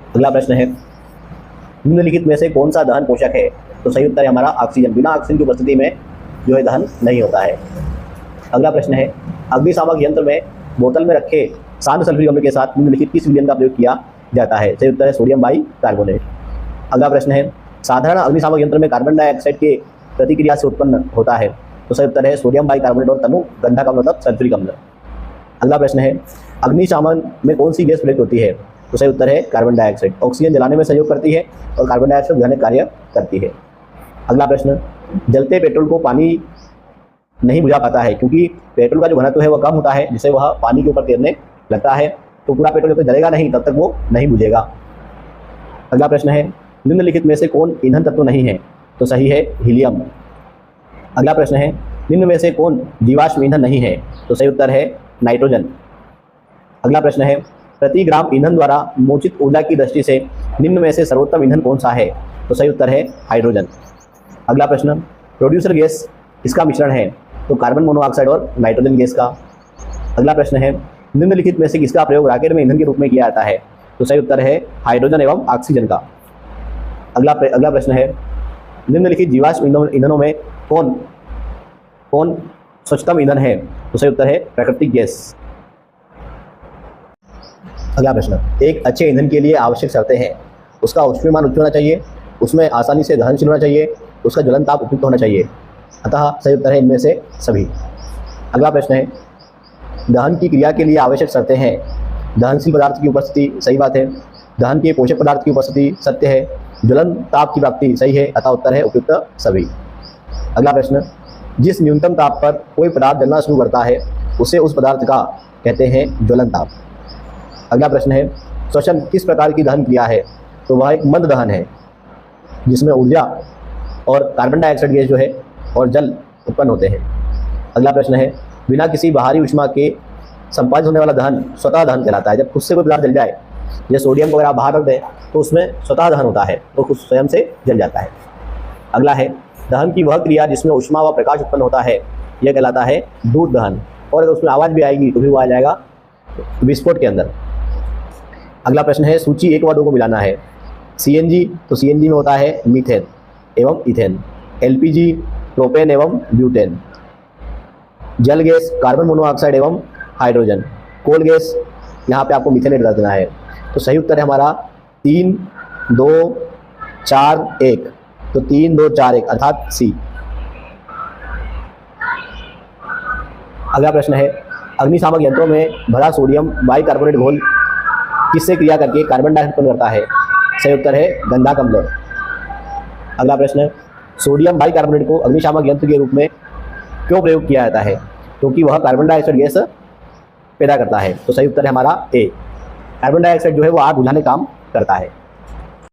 अगला प्रश्न है, निम्नलिखित में से कौन सा दहन पोषक है? तो सही उत्तर है हमारा ऑक्सीजन। बिना ऑक्सीजन की उपस्थिति में जो है दहन नहीं होता है। अगला प्रश्न है, अग्निशामक यंत्र में बोतल में रखे शांत सल्फ्यूरिक अम्ल के साथ निम्नलिखित किस विलयन का प्रयोग किया जाता है? सही उत्तर है सोडियम बाइकार्बोनेट। अगला प्रश्न है, साधारण अग्निशामक यंत्र में कार्बन डाइऑक्साइड के प्रतिक्रिया से उत्पन्न होता है? तो सही उत्तर है सोडियम बाइकार्बोनेट और तनु गंधक अम्ल मतलब सल्फ्यूरिक अम्ल। अगला प्रश्न है, अग्निशमन में कौन सी गैस प्रयुक्त होती है? तो सही उत्तर है कार्बन डाइऑक्साइड। ऑक्सीजन जलाने में सहयोग करती है और कार्बन डाइऑक्साइड बुझाने कार्य करती है। अगला प्रश्न, जलते पेट्रोल को पानी नहीं बुझा पाता है क्योंकि पेट्रोल का जो घनत्व है वह कम होता है, जिससे वह पानी के ऊपर तैरने लगता है। तो पूरा पेट्रोल जब तक जलेगा नहीं तब तक वो नहीं बुझेगा। अगला प्रश्न है, निम्नलिखित में से कौन ईंधन तत्व नहीं है? तो सही है हीलियम। अगला प्रश्न है, निम्न में से कौन जीवाश्म ईंधन नहीं है? तो सही उत्तर है नाइट्रोजन। अगला प्रश्न है, प्रति ग्राम ईंधन द्वारा मोचित ऊर्जा की दृष्टि से निम्न में से सर्वोत्तम ईंधन कौन सा है? तो सही उत्तर है हाइड्रोजन। अगला प्रश्न, प्रोड्यूसर गैस किसका मिश्रण है? तो कार्बन मोनोऑक्साइड और नाइट्रोजन गैस का। अगला प्रश्न है, निम्नलिखित में से किसका प्रयोग रॉकेट में ईंधन के रूप में किया जाता है? तो सही उत्तर है हाइड्रोजन एवं ऑक्सीजन का। अगला प्रश्न है, निम्नलिखित जीवाश्म ईंधनों में कौन स्वच्छतम ईंधन है? तो सही उत्तर है प्राकृतिक गैस। अगला प्रश्न, एक अच्छे ईंधन के लिए आवश्यक शर्तें हैं। उसका ऊष्मीयमान उच्च होना चाहिए, उसमें आसानी से दहनशील होना चाहिए, उसका ज्वलन ताप उपयुक्त होना चाहिए। अतः सही उत्तर है इनमें से सभी। अगला प्रश्न है, दहन की क्रिया के लिए आवश्यक शर्तें हैं। दहनशील पदार्थ की उपस्थिति, सही बात है। दहन के पोषक पदार्थ की उपस्थिति, सत्य है। ज्वलन ताप की प्राप्ति, सही है। अतः उत्तर है उपयुक्त सभी। अगला प्रश्न, जिस न्यूनतम ताप पर कोई पदार्थ जलना शुरू करता है उसे उस पदार्थ का कहते हैं ज्वलन ताप। अगला प्रश्न है, श्वसन किस प्रकार की दहन क्रिया है? तो वह एक मंद दहन है जिसमें ऊर्जा और कार्बन डाइऑक्साइड गैस जो है और जल उत्पन्न होते हैं। अगला प्रश्न है, बिना किसी बाहरी ऊष्मा के संपादित होने वाला दहन स्वतः दहन कहलाता है। जब खुद से कोई पदार्थ जल जाए, जैसे सोडियम को अगर आप बाहर रख दें तो उसमें स्वतः दहन होता है, तो खुद स्वयं से जल जाता है। अगला है, दहन की वह क्रिया जिसमें ऊष्मा व प्रकाश उत्पन्न होता है, यह कहलाता है दूर दहन। और अगर उसमें आवाज़ भी आएगी तो भी वो आ जाएगा विस्फोट के अंदर। अगला प्रश्न है, सूची 1 व 2 को मिलाना है। CNG, तो CNG में होता है मीथेन एवं इथेन। LPG, प्रोपेन एवं ब्यूटेन। जल गैस, कार्बन मोनोऑक्साइड एवं हाइड्रोजन। कोल गैस, यहाँ पे आपको मीथेन बता देना है। तो सही उत्तर है हमारा 3, 2, 4, 1। तो 3, 2, 4, 1 अर्थात C। अगला प्रश्न है, अग्निशामक यंत्रों में भरा सोडियम बाइकार्बोनेट घोल किससे क्रिया करके कार्बन डाइऑक्साइड उत्पन्न करता है? सही उत्तर है गंधक अम्ल। अगला प्रश्न, सोडियम बाइकार्बोनेट को अग्निशामक यंत्र के रूप में क्यों प्रयोग किया जाता है? क्योंकि वह कार्बन डाइऑक्साइड गैस पैदा करता है। तो सही उत्तर है हमारा A। कार्बन डाइऑक्साइड जो है वो आग बुझाने काम करता है।